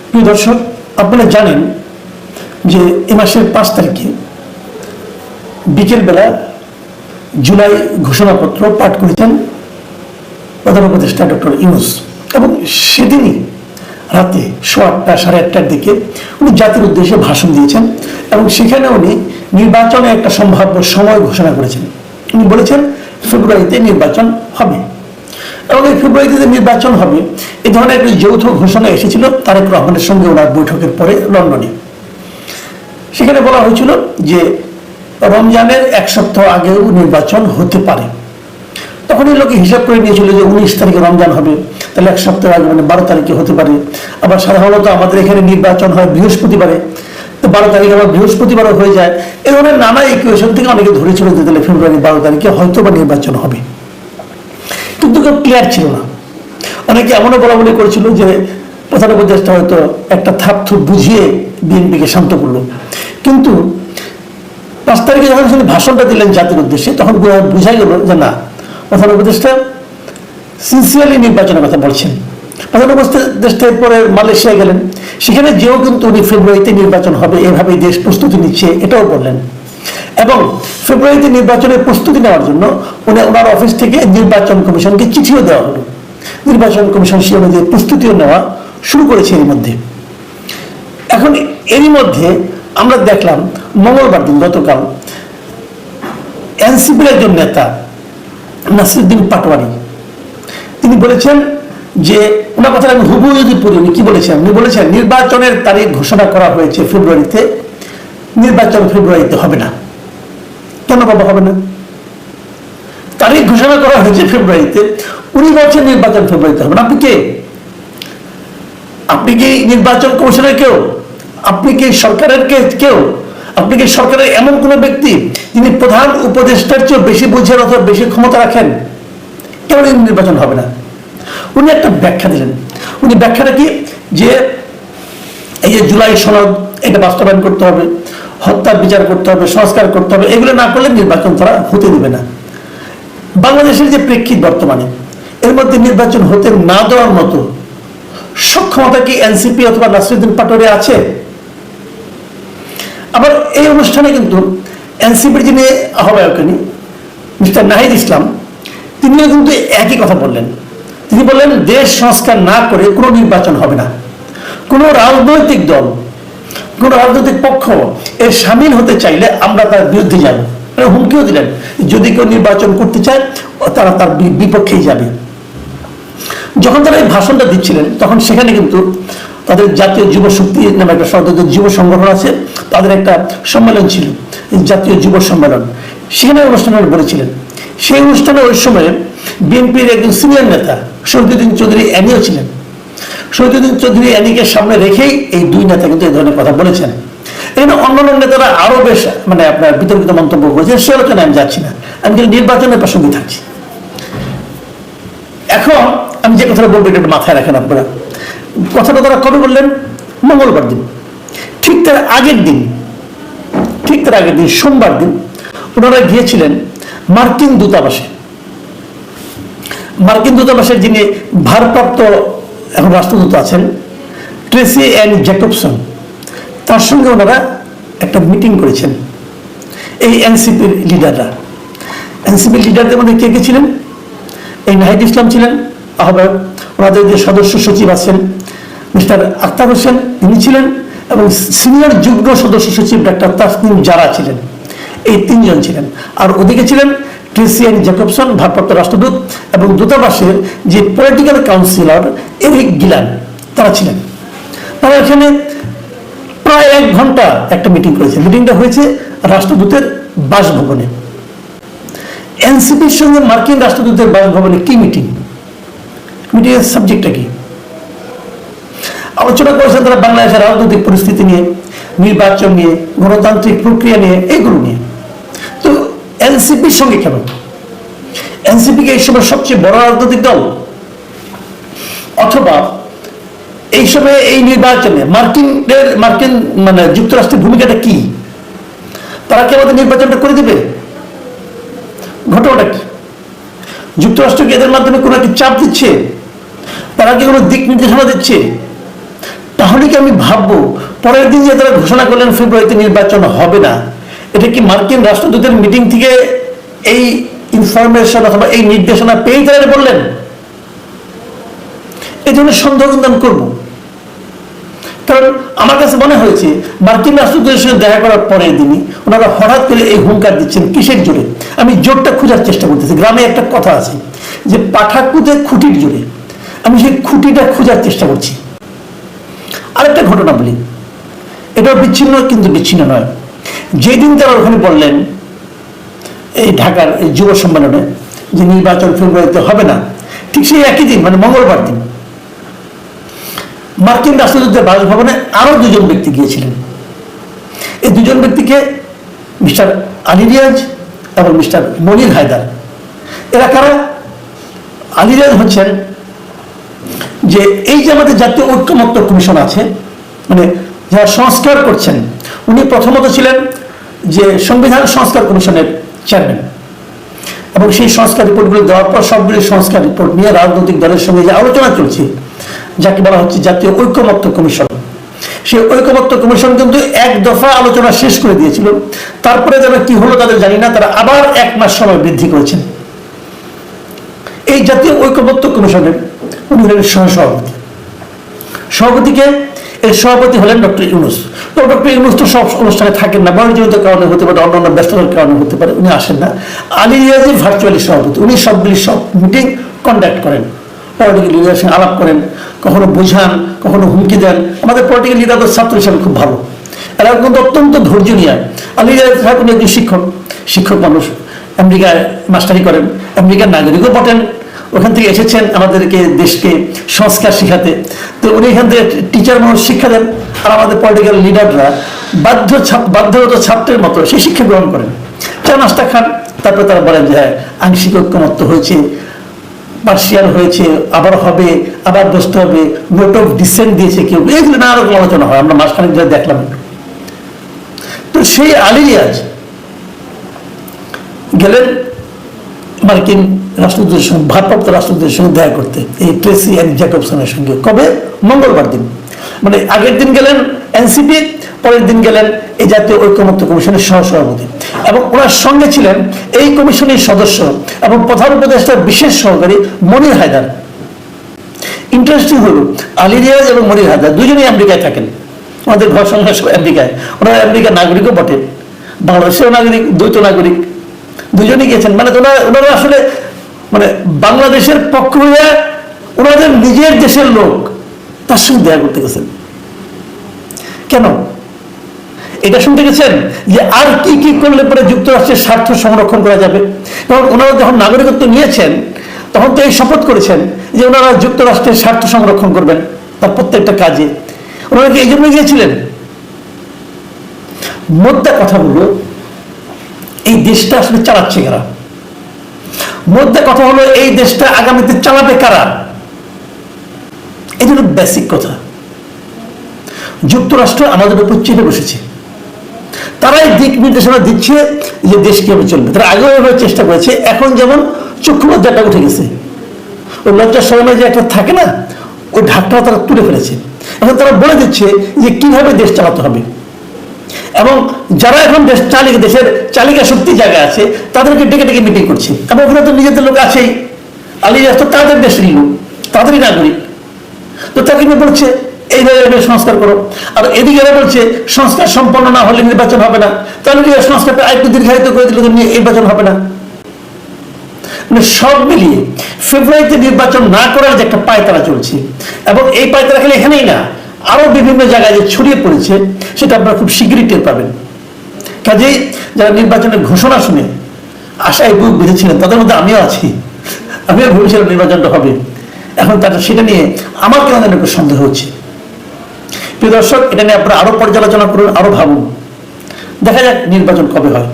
প্রিয় দর্শক, আপনারা জানেন যে এ মাসের 5 তারিখে বিকেলবেলা জুলাই ঘোষণাপত্র পাঠ করেছেন প্রধান উপদেষ্টা ডক্টর ইউনূস, এবং সেদিনই রাতে 8:30 সাড়ে 8টার দিকে উনি জাতির উদ্দেশ্যে ভাষণ দিয়েছেন এবং সেখানে উনি নির্বাচনে একটা সম্ভাব্য সময় ঘোষণা করেছেন। উনি বলেছেন ফেব্রুয়ারিতে নির্বাচন হবে, এবং এই ফেব্রুয়ারিতে নির্বাচন হবে এই ধরনের একটি যৌথ ঘোষণা এসেছিল তারেক রহমানের সঙ্গে ওনার বৈঠকের পরে লন্ডনে। সেখানে বলা হয়েছিল যে রমজানের 1 সপ্তাহ আগেও নির্বাচন হতে পারে। তখন এই লোকে হিসাব করে নিয়েছিল যে 19 তারিখে রমজান হবে, তাহলে 1 সপ্তাহ আগে মানে 12 তারিখে হতে পারে। আবার সাধারণত আমাদের এখানে নির্বাচন হয় বৃহস্পতিবারে, তো 12 তারিখে আবার বৃহস্পতিবারও হয়ে যায়। এই ধরনের নানা ইকুয়েশন থেকে অনেকে ধরেছিল যে তাহলে ফেব্রুয়ারি 12 তারিখে হয়তো বা নির্বাচন হবে, কিন্তু কেউ ক্লিয়ার ছিল না। অনেকে এমনও বলা করেছিল যে প্রধান উপদেষ্টা হয়তো একটা থাপথুপ বুঝিয়ে বিএনপিকে শান্ত করলো। কিন্তু 5 তারিখে যখন তিনি ভাষণটা দিলেন জাতির উদ্দেশ্যে, তখন বোঝা গেল যে না, প্রধান উপদেষ্টা সিনসিয়ারলি নির্বাচনের কথা বলছেন। প্রধান উপদেষ্টার পরে মালয়েশিয়া গেলেন, সেখানে যেও কিন্তু উনি ফেব্রুয়ারিতে নির্বাচন হবে এভাবেই দেশ প্রস্তুতি নিচ্ছে এটাও বললেন। এবং ফেব্রুয়ারিতে নির্বাচনের প্রস্তুতি নেওয়ার জন্য ওনার অফিস থেকে নির্বাচন কমিশনকে চিঠিও দেওয়া হলো। নির্বাচন কমিশন সে অনুযায়ী প্রস্তুতিও নেওয়া শুরু করেছে এর মধ্যে। এখন এরই মধ্যে আমরা দেখলাম মঙ্গলবার দিন গতকাল এনসিপির একজন নেতা নাসিরউদ্দিন পাটোয়ারি তিনি বলেছেন যে ওনার কথা আমি হুবহু যদি পড়ি, উনি কি বলেছেন? উনি বলেছেন নির্বাচনের তারিখ ঘোষণা করা হয়েছে ফেব্রুয়ারিতে, নির্বাচন ফেব্রুয়ারিতে হবে না। কেন বাবা হবে না? তারিখ ঘোষণা করা হয়েছে ফেব্রুয়ারিতে, উনি বলছেন নির্বাচন ফেব্রুয়ারিতে হবে না। আপনি কে? আপনি কি নির্বাচন কমিশনের কেউ? আপনি কি সরকারের কেউ? আপনি কি সরকারের এমন কোন ব্যক্তি যিনি প্রধান উপদেষ্টার চেয়ে বেশি বুঝেন অথবা বেশি ক্ষমতা রাখেন? কেন নির্বাচন হবে না? উনি একটা ব্যাখ্যা দিলেন। উনি ব্যাখ্যাটা কি, যে এই যে জুলাই সনদ এটা বাস্তবায়ন করতে হবে, হত্যার বিচার করতে হবে, সংস্কার করতে হবে, এগুলো না করলে নির্বাচন তারা হতে দেবে না। বাংলাদেশের যে প্রেক্ষিত বর্তমানে, এর মধ্যে নির্বাচন হতে না দেওয়ার মতো সক্ষমতা কি এনসিপি অথবা নাসিরউদ্দিন পাটোয়ারি আছে? আবার এই অনুষ্ঠানে কিন্তু এনসিপির যিনি আহ্বায়ক মিস্টার নাহিদ ইসলাম, তিনিও কিন্তু একই কথা বললেন। তিনি বললেন দেশ সংস্কার না করে কোনো নির্বাচন হবে না। কোনো রাজনৈতিক দল, কোনো রাজনৈতিক পক্ষ এর সামিল হতে চাইলে আমরা তার বিরুদ্ধে যাব। হুমকিও দিলেন যদি কেউ নির্বাচন করতে চায় তারা তার বিপক্ষেই যাবে। যখন তারা এই ভাষণটা দিচ্ছিলেন তখন সেখানে কিন্তু তাদের জাতীয় যুব শক্তি নামে একটা যুব সংগঠন আছে, তাদের একটা সম্মেলন ছিল, জাতীয় যুব সম্মেলন। সেখানে অনুষ্ঠানে বলেছিলেন, সেই অনুষ্ঠানে ওই সময়ে বিএনপির একজন সিনিয়র নেতা শহীদুদ্দিন চৌধুরী অ্যানিও ছিলেন। শহীদুদ্দিন চৌধুরী অ্যানিকে সামনে রেখেই এই দুই নেতা কিন্তু এই ধরনের কথা বলেছেন। এখানে অন্যান্য নেতারা আরো বেশ আপনার বিতর্কিত মন্তব্য করেছেন, সে আলোচনায় আমি যাচ্ছি না, আমি কিন্তু নির্বাচনের প্রসঙ্গে থাকছি। এখন আমি যে কথাটা বলবো এটা মাথায় রাখেন আপনারা। কথাটা তারা কবে বললেন? মঙ্গলবার দিন। ঠিক তার আগের দিন সোমবার দিন ওনারা গিয়েছিলেন মার্কিন দূতাবাসে। মার্কিন দূতাবাসের যিনি ভারপ্রাপ্ত এখন রাষ্ট্রদূত আছেন ট্রেসি অ্যান জ্যাকবসন, তার সঙ্গে ওনারা একটা মিটিং করেছেন। এই এনসিপির লিডাররা, এনসিপির লিডারদের মধ্যে কে কে ছিলেন? এই নাহিদ ইসলাম ছিলেন আহ্বায়ক, ওনাদের যে সদস্য সচিব আছেন মিস্টার আক্তার হোসেন তিনি ছিলেন, এবং সিনিয়র যুগ্ম সদস্য সচিব ডাক্তার তাসনিম জারা ছিলেন। এই 3 জন ছিলেন। আর ওদিকে ছিলেন ট্রেসি অ্যান জ্যাকবসন ভারপ্রাপ্ত রাষ্ট্রদূত, এবং দূতাবাসের যে পলিটিক্যাল কাউন্সিলর এরিক গিলান তারা ছিলেন। তারা এখানে প্রায় 1 ঘন্টা একটা মিটিং করেছে। মিটিংটা হয়েছে রাষ্ট্রদূতের বাসভবনে। এনসিপির সঙ্গে মার্কিন রাষ্ট্রদূতের বাসভবনে কি মিটিং? মিটিংয়ের সাবজেক্টটা কি? আলোচনা করেছেন তারা বাংলাদেশের রাজনৈতিক পরিস্থিতি নিয়ে, নির্বাচন নিয়ে, গণতান্ত্রিক প্রক্রিয়া নিয়ে, এগুলো নিয়ে। তো এনসিপির সঙ্গে কেন? এনসিপি কে এই সময় সবচেয়ে বড় রাজনৈতিক দল? অথবা এই সময় এই নির্বাচনে মার্কিন যুক্তরাষ্ট্রের ভূমিকাটা কি? তারা কি আমাদের নির্বাচনটা করে দিবে? ঘটনাটা কি? যুক্তরাষ্ট্রকে এদের মাধ্যমে কোনো একটি চাপ দিচ্ছে? তারা কি কোনো দিক নির্দেশনা দিচ্ছে? তাহলে কি আমি ভাববো পরের দিন যে তারা ঘোষণা করলেন ফেব্রুয়ারিতে নির্বাচন হবে না, এটা কি মার্কিন রাষ্ট্রদূতের মিটিং থেকে এই ইনফরমেশন অথবা এই নির্দেশনা পেয়েই তারা বললেন? এই জন্য সন্দেহ কিন্তু আমি করবো। কারণ আমার কাছে মনে হয়েছে মার্কিন রাষ্ট্রদূতের সঙ্গে দেখা করার পরের দিনই ওনারা হঠাৎ করে এই হুঙ্কার দিচ্ছেন কিসের জোরে? আমি জোরটা খোঁজার চেষ্টা করতেছি। গ্রামে একটা কথা আছে যে পাঠাকুতে খুঁটির জোরে, আমি সেই খুঁটিটা খোঁজার চেষ্টা করছি। আরেকটা ঘটনা বলি, এটাও বিচ্ছিন্ন কিন্তু বিচ্ছিন্ন নয়। যেদিন তারা ওখানে বললেন এই ঢাকার এই যুব সম্মেলনে যে নির্বাচন ফেব্রুয়ারিতে হবে না, ঠিক সেই একই দিন মানে মঙ্গলবার দিন মার্কিন রাষ্ট্রদূতের বাসভবনে আরো দুজন ব্যক্তি গিয়েছিলেন। এই দুজন ব্যক্তিকে মিস্টার আলী রিয়াজ এবং মিস্টার মনির হায়দার। এরা কারা? আলী রিয়াজ হচ্ছেন যে এই যে আমাদের জাতীয় ঐক্যমত্য কমিশন আছে, মানে যারা সংস্কার করছেন, উনি প্রথমত ছিলেন যে সংবিধান সংস্কার কমিশনের চেয়ারম্যান, এবং সেই সংস্কার রিপোর্টগুলো দেওয়ার পর সবগুলি সংস্কার রিপোর্ট নিয়ে রাজনৈতিক দলের সঙ্গে যে আলোচনা চলছে, যাকে বলা হচ্ছে জাতীয় ঐক্যমত্য কমিশন, সেই ঐক্যমত্য কমিশন কিন্তু এক দফা আলোচনা শেষ করে দিয়েছিল। তারপরে যেন কি হলো তাদের জানি না, তারা আবার 1 মাস সময় বৃদ্ধি করেছেন। এই জাতীয় ঐক্যমত্য কমিশনের উনি হলেন সহসভাপতি। সভাপতিকে এর সভাপতি হলেন ডক্টর ইউনূস। তো ডক্টর ইউনূস তো সব অনুষ্ঠানে থাকেন না, বয়সজনিত কারণে হতে পারে, অন্যান্য ব্যস্ততার কারণে হতে পারে, উনি আসেন না। আলী রিয়াজি ভার্চুয়ালি সভাপতি, উনি সবগুলি সব মিটিং কন্ডাক্ট করেন, পলিটিক্যাল লিডারের সঙ্গে আলাপ করেন, কখনো বোঝান, কখনো হুমকি দেন। আমাদের পলিটিক্যাল লিডারদের ছাত্র হিসাবে খুব ভালো, এরা কিন্তু অত্যন্ত ধৈর্য নিয়ে। আলী রিয়াজ সাহেব উনি একজন শিক্ষক মানুষ, আমেরিকায় মাস্টারি করেন, আমেরিকার নাগরিকও বটেন, ওখান থেকে এসেছেন আমাদেরকে দেশকে সংস্কার শিখাতে। তো উনি এখান থেকে টিচার মানুষ শিক্ষা দেন, আর আমাদের পলিটিক্যাল লিডাররা বাধ্যগত ছাত্রের মতো সেই শিক্ষা গ্রহণ করেন, চা নাস্তা খান, তারপরে তারা বলেন যে হ্যাঁ আংশিক ঐক্যমত্য হয়েছে, পার্সিয়াল হয়েছে, আবার হবে, আবার বসতে হবে, নোট অফ ডিসেন্ট দিয়েছে কেউ, এগুলো নানা রকম আলোচনা হয়, আমরা মাসখানেক ধরে দেখলাম। তো সেই আলী রিয়াজ গেলেন মার্কিন রাষ্ট্রদূতের সঙ্গে, ভারপ্রাপ্ত রাষ্ট্রদূতের সঙ্গে দেখা করতে, এই ট্রেসি অ্যান্ড জ্যাকবসনের সঙ্গে। কবে? মঙ্গলবার দিন। মানে আগের দিন গেলেন এনসিপি, পরের দিন গেলেন এই জাতীয় ঐক্যমত্য কমিশনের সহসভাপতি, এবং ওনার সঙ্গে ছিলেন এই কমিশনের সদস্য এবং প্রধান উপদেষ্টার বিশেষ সহকারী মনির হায়দার। ইন্টারেস্টিং হলো আলী রিয়াজ এবং মনির হায়দার দুজনেই আমেরিকায় থাকেন, আমাদের ঘর সংসার আমেরিকায়, ওনারা আমেরিকার নাগরিকও বটে, বাংলাদেশের নাগরিক, দ্বৈত নাগরিক, দুজনেই গিয়েছেন। মানে ওনারা আসলে মানে বাংলাদেশের পক্ষ হয়ে ওনাদের নিজের দেশের লোক তার সঙ্গে দেখা করতে গেছেন। কেন এটা শুনতে গেছেন? যে আর কি কি করলে পরে যুক্তরাষ্ট্রের স্বার্থ সংরক্ষণ করা যাবে। কারণ ওনারা যখন নাগরিকত্ব নিয়েছেন তখন তো এই শপথ করেছেন যে ওনারা যুক্তরাষ্ট্রের স্বার্থ সংরক্ষণ করবেন তার প্রত্যেকটা কাজে। ওনারা কি এই জন্য গিয়েছিলেন? মোদ্দা কথা হলো এই দেশটা আসলে চালাচ্ছে কারা? মোদ্দা কথা হলো এই দেশটা আগামীতে চালাবে কারা? এই জন্য বেসিক কথা, যুক্তরাষ্ট্র আমাদের উপর চেপে বসেছে, তারাই দিক নির্দেশনা দিচ্ছে যে দেশ কিভাবে চলবে। তারা আগেও এভাবে চেষ্টা করেছে, এখন যেমন চক্ষুলজ্জাটা উঠে গেছে, ওই লজ্জার সময় যে একটা থাকে না, ওই ঢাকটাও তারা তুলে ফেলেছে। এখন তারা বলে দিচ্ছে যে কিভাবে দেশ চালাতে হবে, এবং যারা এখন দেশের চালিকা শক্তি জায়গায় আছে তাদেরকে ডেকে ডেকে মিটিং করছে। এবং ওখানে তো নিজেদের লোক আছেই, আলী রাজ তো তাদের দেশেরই লোক, তাদেরই নাগরিক, তো তাকে বলছে এইভাবে সংস্কার করো। আর এদিকে বলছে সংস্কার সম্পন্ন না হলে নির্বাচন হবে না, তাহলে সংস্কারটা আরেকটু দীর্ঘায়িত করে দিলে নির্বাচন হবে না। মানে সব মিলিয়ে ফেব্রুয়ারিতে নির্বাচন না করার যে একটা পায়তারা চলছে, এবং এই পায়তারা খালি এখানেই না, আরো বিভিন্ন জায়গায় যে ছড়িয়ে পড়েছে সেটা আপনারা খুব শীঘ্রই টের পাবেন। কাজেই যারা নির্বাচনের ঘোষণা শুনে আশায় বুক বেঁধেছিলেন তাদের মধ্যে আমিও আছি, আমিও ভেবেছিলাম নির্বাচনটা হবে। এখন সেটা নিয়ে আমার কেন যেন একটু সন্দেহ হচ্ছে। প্রিয় দর্শক, এটা নিয়ে আপনারা আরো পর্যালোচনা করুন, আরো ভাবুন, দেখা যাক নির্বাচন কবে হয়।